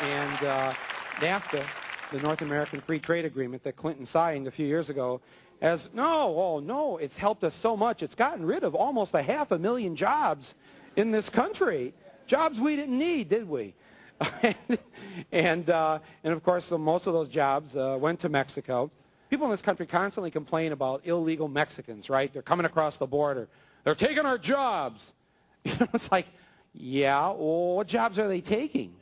And NAFTA, the North American Free Trade Agreement that Clinton signed a few years ago, it's helped us so much. It's gotten rid of almost 500,000 jobs in this country. Jobs we didn't need, did we? and of course, most of those jobs went to Mexico. People in this country constantly complain about illegal Mexicans, right? They're coming across the border. They're taking our jobs. You know, it's like, yeah, well, what jobs are they taking?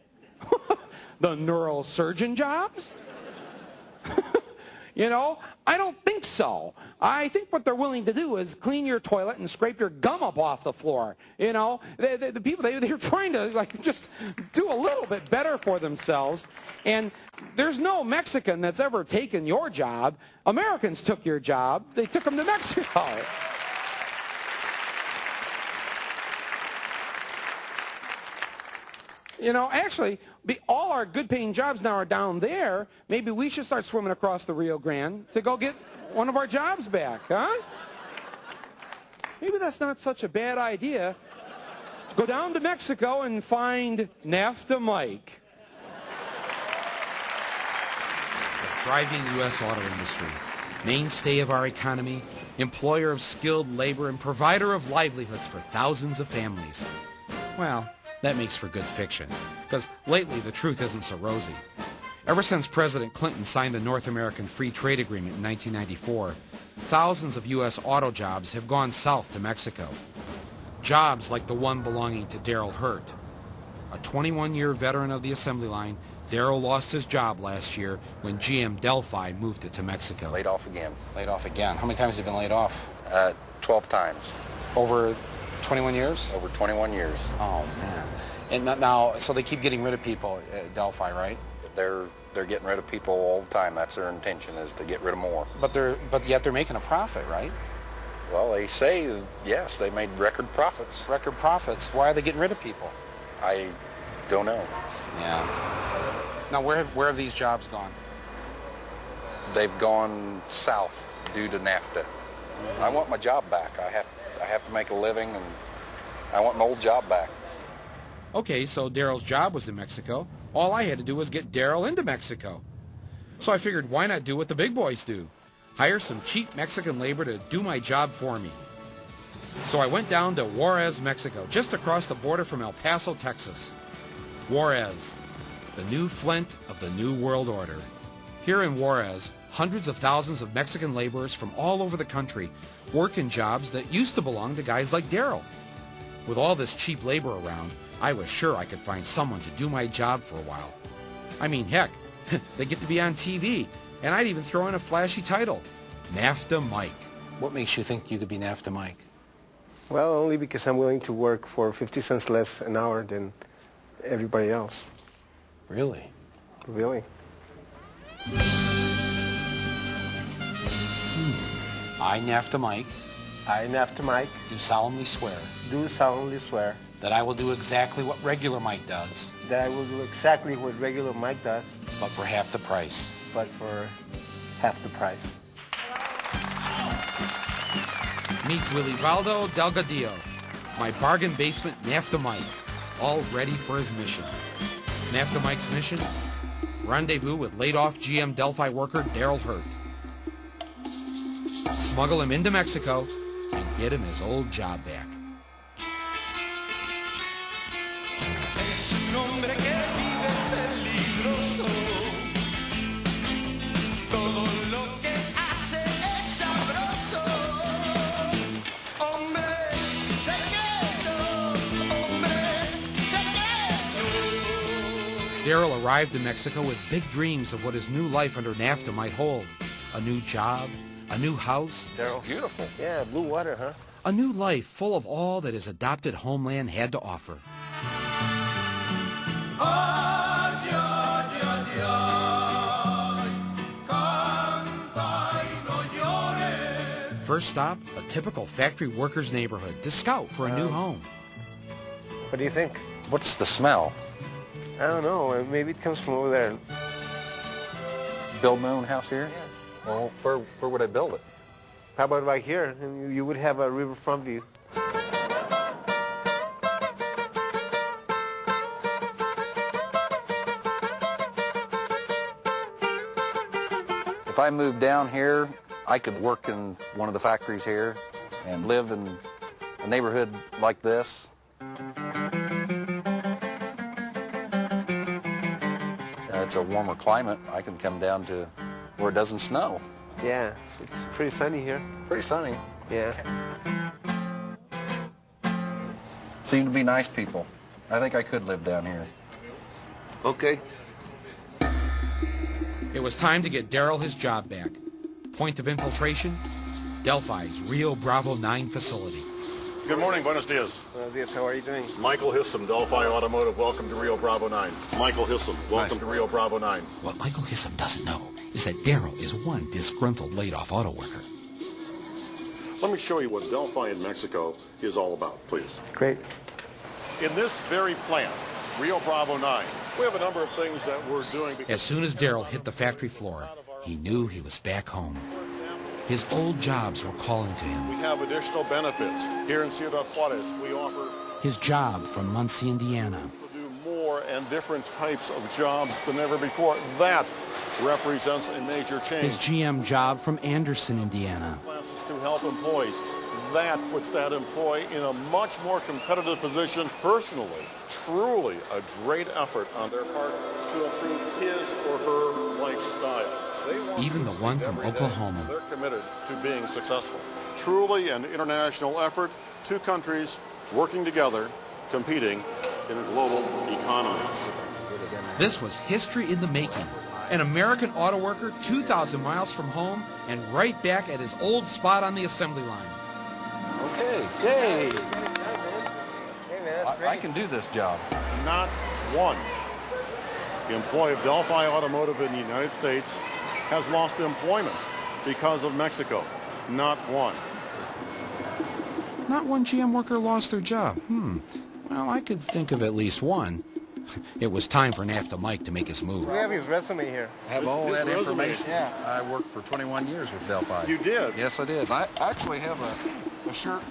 The neurosurgeon jobs? You know, I don't think so. I think what they're willing to do is clean your toilet and scrape your gum up off the floor. You know, the people, they're trying to like just do a little bit better for themselves. And there's no Mexican that's ever taken your job. Americans took your job. They took them to Mexico. You know, actually, all our good-paying jobs now are down there. Maybe we should start swimming across the Rio Grande to go get one of our jobs back, huh? Maybe that's not such a bad idea. Go down to Mexico and find NAFTA Mike. The thriving U.S. auto industry, mainstay of our economy, employer of skilled labor, and provider of livelihoods for thousands of families. Well, that makes for good fiction, because lately the truth isn't so rosy. Ever since President Clinton signed the North American Free Trade Agreement in 1994, thousands of U.S. auto jobs have gone south to Mexico. Jobs like the one belonging to Darrell Hurt. A 21-year veteran of the assembly line, Darrell lost his job last year when GM Delphi moved it to Mexico. Laid off again. Laid off again. How many times have you been laid off? 12 times. Over 21 years? Over 21 years. Oh, man. And now, so they keep getting rid of people at Delphi, right? They're getting rid of people all the time. That's their intention, is to get rid of more. But yet they're making a profit, right? Well, they say, yes, they made record profits. Record profits. Why are they getting rid of people? I don't know. Yeah. Now, where have these jobs gone? They've gone south due to NAFTA. Mm-hmm. I want my job back. I have to make a living, and I want my old job back. Okay, so Darrell's job was in Mexico. All I had to do was get Darrell into Mexico. So I figured, why not do what the big boys do? Hire some cheap Mexican labor to do my job for me. So I went down to Juarez, Mexico, just across the border from El Paso, Texas. Juarez, the new Flint of the New World Order. Here in Juarez, hundreds of thousands of Mexican laborers from all over the country work in jobs that used to belong to guys like Darrell. With all this cheap labor around, I was sure I could find someone to do my job for a while. I mean, heck, they get to be on TV, and I'd even throw in a flashy title, NAFTA Mike. What makes you think you could be NAFTA Mike? Well, only because I'm willing to work for 50 cents less an hour than everybody else. Really? Really. I, NAFTA Mike, I, NAFTA Mike, do solemnly swear that I will do exactly what regular Mike does, I will do exactly what regular Mike does, but for half the price. but for half the price. Meet Willivaldo Delgadillo, my bargain basement NAFTA Mike, all ready for his mission. NAFTA Mike's mission? Rendezvous with laid-off GM Delphi worker Darrell Hurt. Smuggle him into Mexico and get him his old job back. Darrell arrived in Mexico with big dreams of what his new life under NAFTA might hold. A new job, a new house. Darrell, beautiful. Yeah, blue water, huh? A new life full of all that his adopted homeland had to offer. First stop, a typical factory workers' neighborhood to scout for a new home. What do you think? What's the smell? I don't know. Maybe it comes from over there. Build my own house here? Yeah. Well, where would I build it? How about right here? And you would have a riverfront view. If I moved down here, I could work in one of the factories here and live in a neighborhood like this. It's a warmer climate. I can come down to where it doesn't snow. Yeah, it's pretty sunny here. Pretty sunny. Yeah. Seem to be nice people. I think I could live down here. Okay. It was time to get Daryl his job back. Point of infiltration, Delphi's Rio Bravo 9 facility. Good morning, buenos dias. Buenos dias, how are you doing? Michael Hissam, Delphi Automotive, welcome to Rio Bravo 9. Michael Hissam, welcome to Rio Bravo 9. What Michael Hissam doesn't know is that Daryl is one disgruntled laid-off auto worker. Let me show you what Delphi in Mexico is all about, please. Great. In this very plant, Rio Bravo 9, we have a number of things that we're doing. As soon as Daryl hit the factory floor, he knew he was back home. His old jobs were calling to him. We have additional benefits. Here in Ciudad Juarez, we offer His job from Muncie, Indiana. to do more and different types of jobs than ever before. That represents a major change. His GM job from Anderson, Indiana. Classes to help employees. That puts that employee in a much more competitive position personally. Truly a great effort on their part to improve his or her lifestyle. They want Even the to one succeed from every day. Oklahoma. They're committed to being successful. Truly an international effort. Two countries working together, competing in a global economy. This was history in the making. An American auto worker 2,000 miles from home and right back at his old spot on the assembly line. Okay, yay! Hey, man, that's great. I can do this job. Not one employee of Delphi Automotive in the United States has lost employment because of Mexico. Not one. Not one GM worker lost their job. Well, I could think of at least one. It was time for NAFTA Mike to make his move. We have his resume here. I have all His that resume. information. Yeah. I worked for 21 years with Delphi. You did? Yes, I did. I actually have a shirt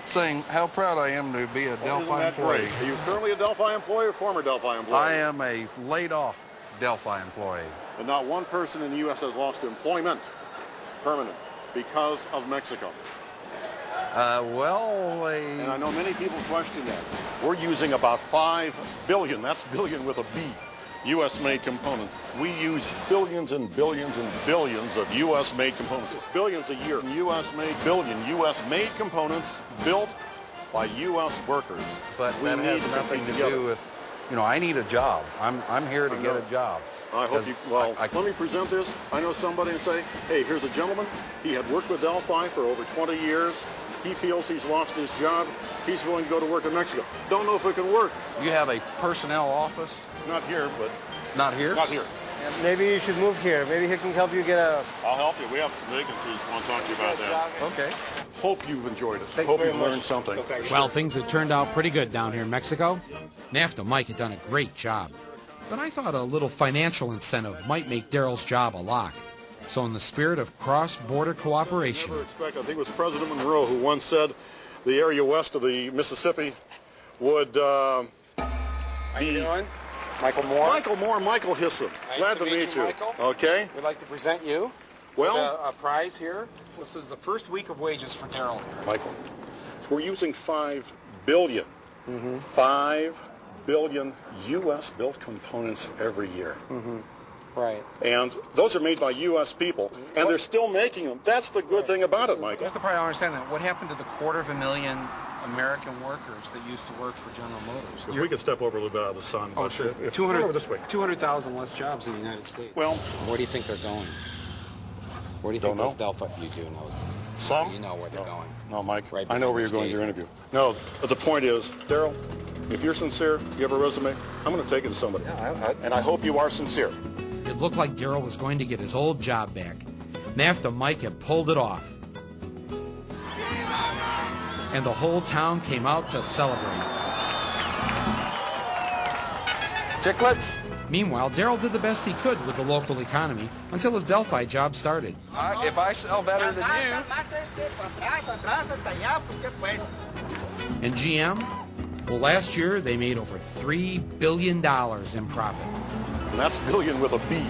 saying how proud I am to be a Isn't Delphi that employee. great? Are you currently a Delphi employee or former Delphi employee? I am a laid-off Delphi employee. And not one person in the U.S. has lost employment, permanent, because of Mexico. And I know many people question that. We're using about 5 billion, that's billion with a B, U.S.-made components. We use billions and billions and billions of U.S.-made components. It's billions a year. U.S.-made, U.S.-made components built by U.S. workers. But we that need has to nothing compete to together. do with, I need a job. I'm here to get a job. I hope you, well, let me present this. I know somebody and say, hey, here's a gentleman. He had worked with Delphi for over 20 years. He feels he's lost his job. He's willing to go to work in Mexico. Don't know if it can work. You have a personnel office? Not here, but Not here? not here. Maybe you should move here. Maybe he can help you get a... I'll help you. We have some vacancies. I want to talk to you about that. Okay. Hope you've enjoyed it. Thank Hope you you've very much. learned something. Okay. Well, things had turned out pretty good down here in Mexico. NAFTA Mike had done a great job. But I thought a little financial incentive might make Daryl's job a lock. So in the spirit of cross-border cooperation, Never expect, I think it was President Monroe who once said the area west of the Mississippi would How you doing? Michael Moore. Michael Moore, Michael Hissam. Nice Glad to to meet meet you, you. Michael. Okay. We'd like to present you Well, with a prize here. This is the first week of wages for Daryl here. Michael, we're using 5 billion. 5 billion U.S. built components every year. Right. And those are made by U.S. people, and they're still making them. That's the good thing about it, Michael. Just to probably understand that, what happened to the 250,000 American workers that used to work for General Motors? If we could step over a little bit out of the sun. Oh, but sure. if- come over this way. 200,000 less jobs in the United States. Well, Where do you think they're going? Where do you Don't think know. those Delphi? You do know. some. You know where they're going. No, Mike, Right I know where you're behind going this to your interview. No, but the point is, Daryl, if you're sincere, you have a resume, I'm going to take it to somebody. And I hope you are sincere. it looked like Daryl was going to get his old job back. NAFTA Mike had pulled it off. And the whole town came out to celebrate. Chiclets? Meanwhile, Daryl did the best he could with the local economy until his Delphi job started. If I sell better than you, And GM? Well, last year they made over $3 billion in profit. And that's billion with a B.